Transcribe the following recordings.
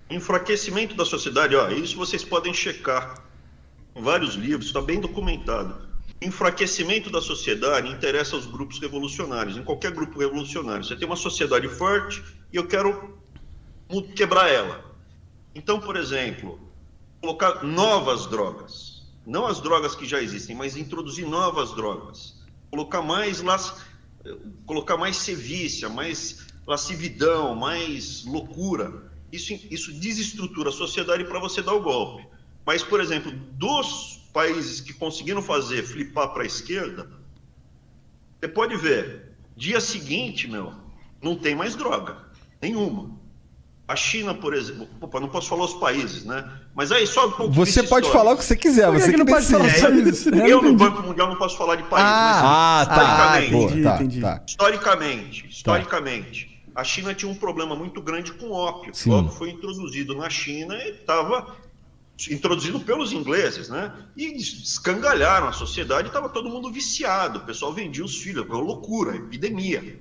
Enfraquecimento da sociedade, ó, isso vocês podem checar em vários livros, está bem documentado. Enfraquecimento da sociedade interessa aos grupos revolucionários, em qualquer grupo revolucionário. Você tem uma sociedade forte e eu quero quebrar ela. Então, por exemplo, colocar novas drogas, não as drogas que já existem, mas introduzir novas drogas, colocar mais sevícia, mais lascividão, mais loucura. Isso desestrutura a sociedade para você dar o golpe. Mas, por exemplo, dos países que conseguiram fazer flipar para a esquerda, você pode ver, dia seguinte, não tem mais droga, nenhuma. A China, por exemplo, opa, não posso falar os países, né? Mas aí só do ponto de vista Você pode falar o que você quiser, você que não pode falar os países. Eu no Banco Mundial não posso falar de país, mas Entendi. Historicamente, a China tinha um problema muito grande com ópio. Sim. O ópio foi introduzido na China e estava introduzido pelos ingleses, né? E escangalharam a sociedade, estava todo mundo viciado, o pessoal vendia os filhos, foi uma loucura, epidemia.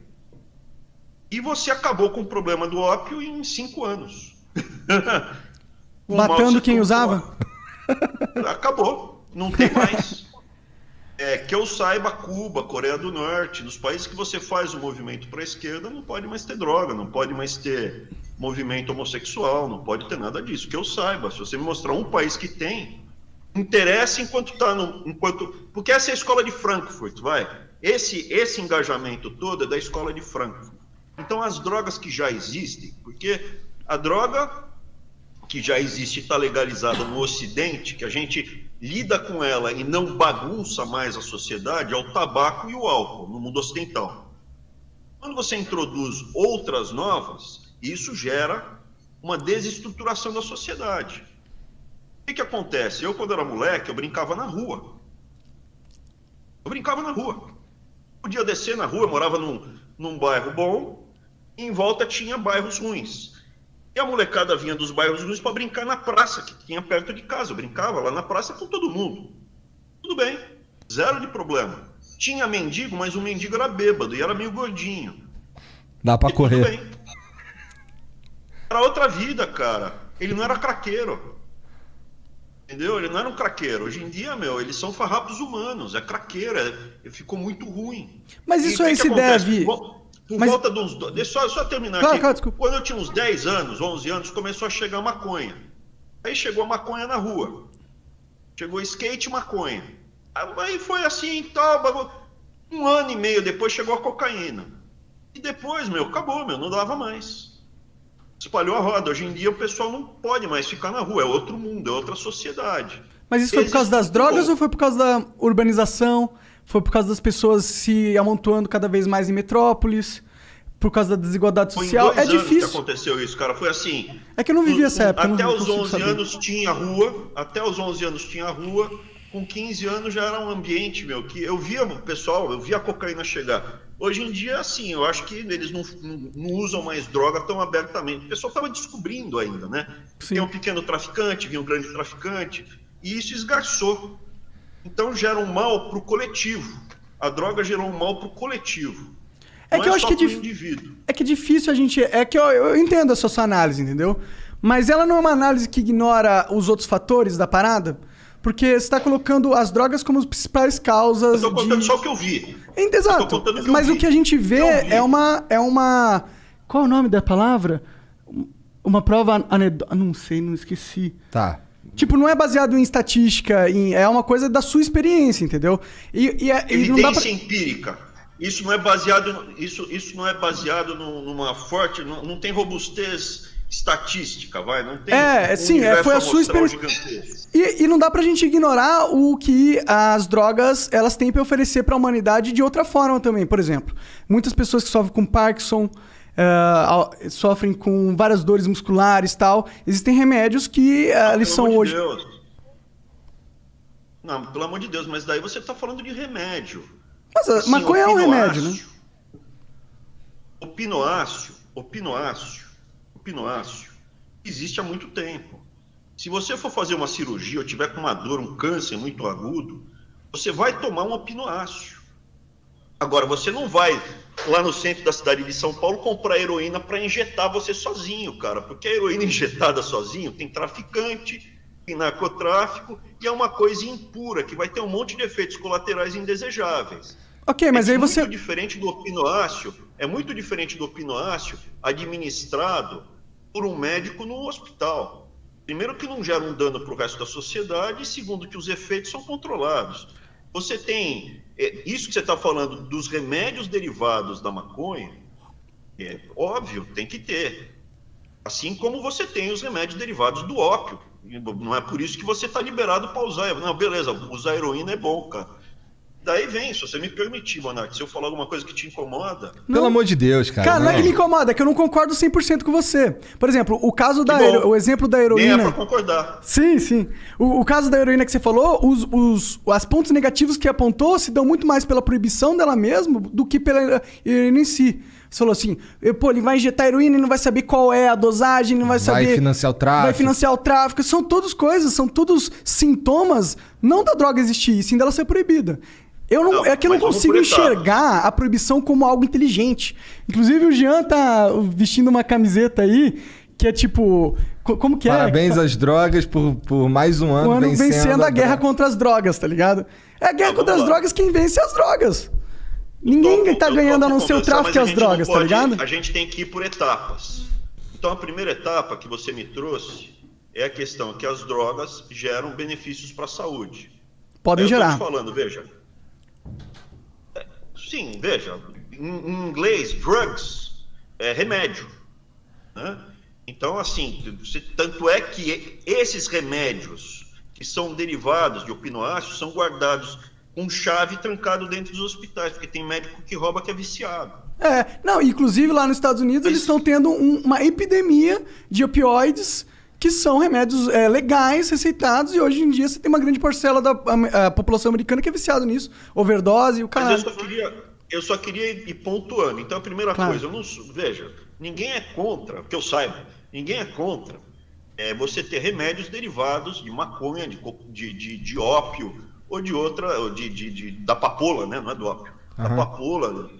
E você acabou com o problema do ópio em 5 anos. Matando quem usava? Acabou, não tem mais. Que eu saiba, Cuba, Coreia do Norte, nos países que você faz o movimento para a esquerda, não pode mais ter droga, não pode mais ter movimento homossexual, não pode ter nada disso. Que eu saiba, se você me mostrar um país que tem, interessa enquanto está porque essa é a escola de Frankfurt, vai. Esse engajamento todo é da escola de Frankfurt. Então, as drogas que já existem, porque a droga que já existe está legalizada no Ocidente, que a gente lida com ela e não bagunça mais a sociedade, é o tabaco e o álcool, no mundo ocidental. Quando você introduz outras novas, isso gera uma desestruturação da sociedade. O que acontece? Eu, quando era moleque, eu brincava na rua. Podia descer na rua, eu morava num bairro bom, e em volta tinha bairros ruins. E a molecada vinha dos bairros ruins para brincar na praça, que tinha perto de casa. Eu brincava lá na praça com todo mundo. Tudo bem, zero de problema. Tinha mendigo, mas o mendigo era bêbado e era meio gordinho. Dá pra correr. Tudo bem. Era outra vida, cara. Ele não era craqueiro. Entendeu? Ele não era um craqueiro. Hoje em dia, eles são farrapos humanos. É craqueiro, ficou muito ruim. Mas isso aí se deve... Por volta de uns... Deixa eu só terminar aqui. Claro, desculpa. Quando eu tinha uns 10 anos, 11 anos, começou a chegar maconha. Aí chegou a maconha na rua. Chegou skate e maconha. Aí foi assim, tal. 1 ano e meio depois chegou a cocaína. E depois, acabou, não dava mais. Espalhou a roda. Hoje em dia o pessoal não pode mais ficar na rua. É outro mundo, é outra sociedade. Mas isso foi por causa das drogas ou foi por causa da urbanização? Foi por causa das pessoas se amontoando cada vez mais em metrópoles? Por causa da desigualdade social? Foi em 2 anos difícil. que aconteceu isso, cara. Foi assim... É que eu não vivi essa época. Até os 11 anos tinha rua. Com 15 anos já era um ambiente, que eu via o pessoal, eu via a cocaína chegar. Hoje em dia, assim, eu acho que eles não usam mais droga tão abertamente. O pessoal estava descobrindo ainda, né? Sim. Tem um pequeno traficante, vinha um grande traficante, e isso esgarçou. Então gera um mal para o coletivo. A droga gerou um mal para o coletivo. É que eu acho que indivíduo. É que é difícil a gente... É que eu entendo a sua análise, entendeu? Mas ela não é uma análise que ignora os outros fatores da parada? Porque você está colocando as drogas como as principais causas. Eu estou contando só o que eu vi. Exato. Mas o que a gente vê é uma. Qual é o nome da palavra? Uma prova anedótica. Não sei, não esqueci. Tá. Tipo, não é baseado em estatística, é uma coisa da sua experiência, entendeu? Evidência empírica. Isso não é baseado, isso não é baseado numa forte, não tem robustez estatística, vai, não tem. Foi a sua experiência. E não dá pra gente ignorar o que as drogas elas têm pra oferecer pra humanidade de outra forma também. Por exemplo, muitas pessoas que sofrem com Parkinson, sofrem com várias dores musculares e tal. Existem remédios que eles são hoje. Deus. Não, pelo amor de Deus, mas daí você tá falando de remédio. Mas a maconha é um remédio, né? O pinoácio existe há muito tempo. Se você for fazer uma cirurgia ou tiver com uma dor, um câncer muito agudo, você vai tomar um opinoácio. Agora, você não vai lá no centro da cidade de São Paulo, comprar heroína para injetar você sozinho, cara. Porque a heroína injetada sozinho tem traficante, tem narcotráfico e é uma coisa impura, que vai ter um monte de efeitos colaterais indesejáveis. Ok, mas aí você... É muito diferente do opinoáceo administrado por um médico no hospital. Primeiro que não gera um dano para o resto da sociedade, e segundo que os efeitos são controlados. Você tem isso que você está falando dos remédios derivados da maconha, é óbvio, tem que ter. Assim como você tem os remédios derivados do ópio. Não é por isso que você está liberado para usar. Não, beleza, usar heroína é bom, cara. Daí vem, se você me permitir, Monark, se eu falar alguma coisa que te incomoda... Pelo amor de Deus, cara. Cara, não é que me incomoda, é que eu não concordo 100% com você. Por exemplo, o caso o exemplo da heroína... Nem é pra concordar. Sim, sim. O caso da heroína que você falou, as pontos negativos que apontou se dão muito mais pela proibição dela mesmo do que pela heroína em si. Você falou assim, ele vai injetar heroína e não vai saber qual é a dosagem, não vai saber... Vai financiar o tráfico. Vai financiar o tráfico. São todas coisas, são todos sintomas, não da droga existir, sim dela ser proibida. É que eu não consigo enxergar a proibição como algo inteligente. Inclusive o Jean tá vestindo uma camiseta aí que é tipo... Como que Parabéns às drogas por mais um ano vencendo a guerra contra as drogas, tá ligado? É a guerra contra as drogas quem vence as drogas. Ninguém tá ganhando a não ser o tráfico e as drogas, tá ligado? A gente tem que ir por etapas. Então a primeira etapa que você me trouxe é a questão que as drogas geram benefícios para a saúde. Podem gerar. Eu tô te falando, veja. Sim, veja, em inglês, drugs é remédio, né? Então, assim, tanto é que esses remédios que são derivados de opinoáceos são guardados com chave trancado dentro dos hospitais, porque tem médico que rouba que é viciado. Não, inclusive lá nos Estados Unidos eles estão tendo uma epidemia de opioides que são remédios legais, receitados, e hoje em dia você tem uma grande parcela da população americana que é viciada nisso. Overdose e o caralho. Mas eu só queria ir pontuando. Então, a primeira coisa, veja, ninguém é contra, que eu saiba, ninguém é contra você ter remédios derivados de maconha, de ópio, ou de outra, da papoula, né? Não é do ópio. Da papoula,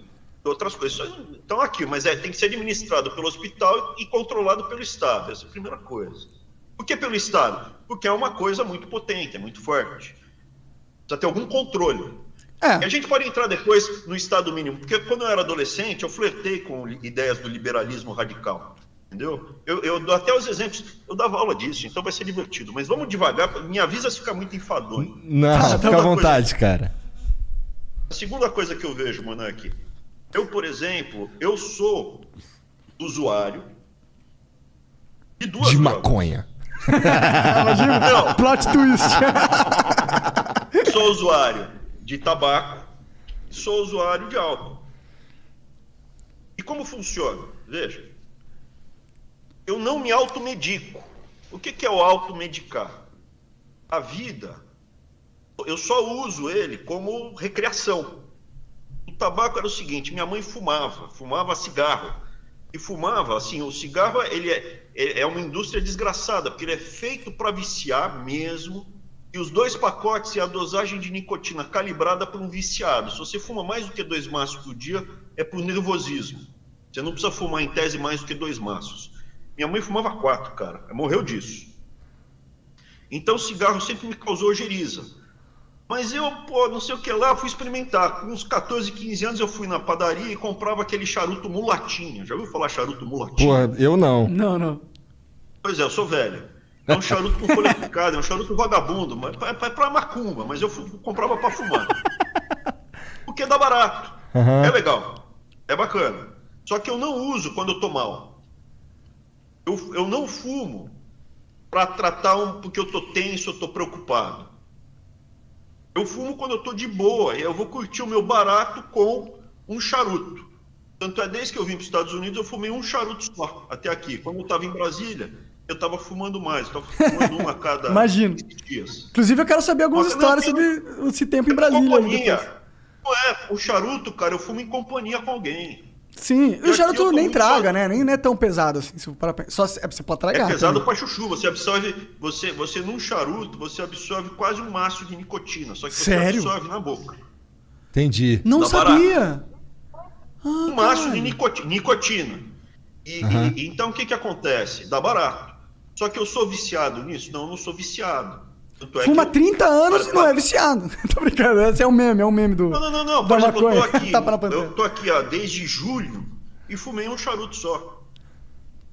outras coisas. Então aqui, mas tem que ser administrado pelo hospital e controlado pelo Estado. Essa é a primeira coisa. Por que pelo Estado? Porque é uma coisa muito potente, é muito forte. Precisa ter algum controle. E a gente pode entrar depois no Estado mínimo, porque quando eu era adolescente, eu flertei com ideias do liberalismo radical. Entendeu? Eu dou até os exemplos, eu dava aula disso, então vai ser divertido. Mas vamos devagar, me avisa se ficar muito enfadonho. Não, fica à vontade, cara. A segunda coisa que eu vejo, Monark, eu, por exemplo, eu sou usuário de duas drogas. Maconha. Não. Plot twist. Sou usuário de tabaco, sou usuário de álcool. E como funciona? Veja, eu não me automedico. O que é o automedicar? A vida, eu só uso ele como recreação. O tabaco era o seguinte, minha mãe fumava cigarro. E fumava, assim, o cigarro ele é uma indústria desgraçada, porque ele é feito para viciar mesmo, e os 2 pacotes e a dosagem de nicotina calibrada para um viciado. Se você fuma mais do que 2 maços por dia, é por nervosismo. Você não precisa fumar em tese mais do que 2 maços. Minha mãe fumava 4, cara, morreu disso. Então o cigarro sempre me causou ojeriza. Mas eu, não sei o que lá, fui experimentar. Com uns 14, 15 anos eu fui na padaria e comprava aquele charuto mulatinho. Já ouviu falar charuto mulatinho? Eu não. Não. Pois é, eu sou velho. É um charuto com folha picada, é um charuto vagabundo, mas é pra macumba, mas eu comprava pra fumar. Porque dá barato. É legal. É bacana. Só que eu não uso quando eu tô mal. Eu não fumo pra tratar porque eu tô tenso, eu tô preocupado. Eu fumo quando eu tô de boa, e eu vou curtir o meu barato com um charuto. Tanto é, desde que eu vim para os Estados Unidos, eu fumei um charuto só, até aqui. Quando eu estava em Brasília, eu estava fumando mais, eu estava fumando um a cada dias. Inclusive, eu quero saber algumas histórias sobre esse tempo em Brasília. Companhia. Não o charuto, cara, eu fumo em companhia com alguém. Sim, e o charuto nem traga, né? Nem é tão pesado assim. Só você pode tragar. É pesado pra chuchu. Você absorve. Você num charuto, você absorve quase um maço de nicotina. Só que você absorve na boca. Entendi. Não sabia. Um maço de nicotina. Então, o que acontece? Dá barato. Só que eu sou viciado nisso? Não, eu não sou viciado. Tanto Fuma 30 anos e não é viciado. Tô brincando, esse é um meme do... Não. Por exemplo, eu tô aqui desde julho e fumei um charuto só.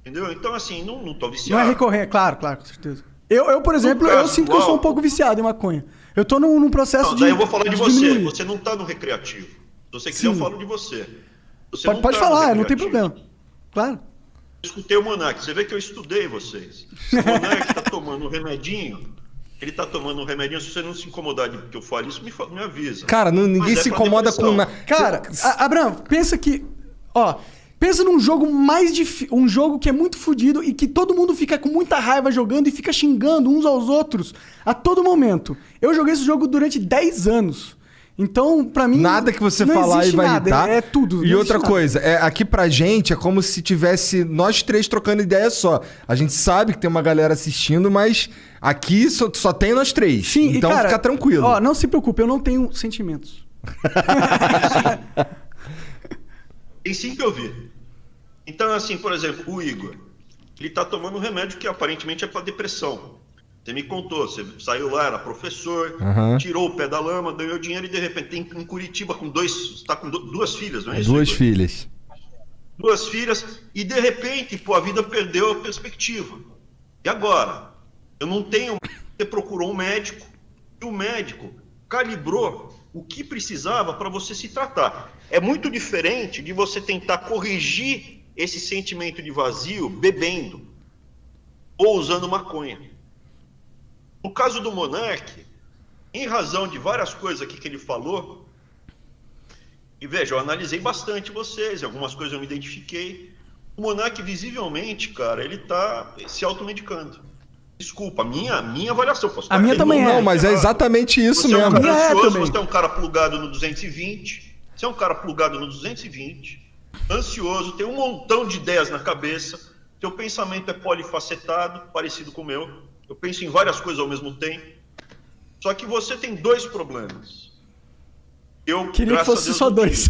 Entendeu? Então, assim, não tô viciado. Não é recorrente, claro, com certeza. Eu por exemplo, eu sinto que eu sou um pouco viciado em maconha. Eu tô num processo de... Daí eu vou falar de você. diminuir. Você não tá no recreativo. Se você quiser, eu falo de você. Pode falar, não tem problema. Claro. Eu escutei o Monark. Você vê que eu estudei vocês. Se o Monark tá tomando um remedinho... Ele tá tomando um remedinho, se você não se incomodar de que eu fale isso, me avisa. Cara, ninguém se incomoda com nada. Cara, Abraham, pensa que... Ó, pensa num jogo mais difícil... Um jogo que é muito fodido e que todo mundo fica com muita raiva jogando e fica xingando uns aos outros a todo momento. Eu joguei esse jogo durante 10 anos. Então, pra mim... Nada que você falar e vai irritar. É tudo. E outra coisa, aqui pra gente é como se tivesse nós três trocando ideia só. A gente sabe que tem uma galera assistindo, mas aqui só tem nós três. Sim, então cara, fica tranquilo. Ó, não se preocupe, eu não tenho sentimentos. Tem sim que eu vi. Então, assim, por exemplo, o Igor, ele tá tomando um remédio que aparentemente é pra depressão. Você me contou, você saiu lá, era professor, tirou o pé da lama, ganhou dinheiro e de repente tem em Curitiba com tá com duas filhas, não é isso? Duas filhas. Duas filhas e de repente, a vida perdeu a perspectiva. E agora? Eu não tenho... Você procurou um médico e o médico calibrou o que precisava para você se tratar. É muito diferente de você tentar corrigir esse sentimento de vazio bebendo ou usando maconha. No caso do Monark, em razão de várias coisas aqui que ele falou, e veja, eu analisei bastante vocês, algumas coisas eu me identifiquei. O Monark, visivelmente, cara, ele tá se automedicando. Desculpa, a minha avaliação. A minha também é. Não, mas é exatamente isso você mesmo. É um cara ansioso, também. você é um cara plugado no 220, você é um cara plugado no 220, ansioso, tem um montão de ideias na cabeça, teu pensamento é polifacetado, parecido com o meu. Eu penso em várias coisas ao mesmo tempo. Só que você tem dois problemas. Eu queria que fosse só dois.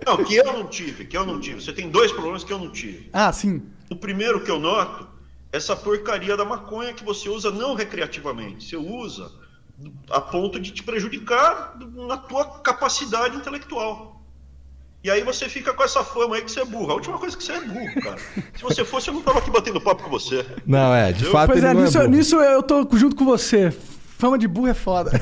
Não, que eu não tive. Você tem dois problemas que eu não tive. Ah, sim. O primeiro que eu noto, essa porcaria da maconha que você usa não recreativamente. Você usa a ponto de te prejudicar na tua capacidade intelectual. E aí você fica com essa fama aí que você é burro. A última coisa que você é burro, cara. Se você fosse, eu não tava aqui batendo papo com você. Não, de fato Pois ele não é burro. Nisso eu tô junto com você. Fama de burro é foda.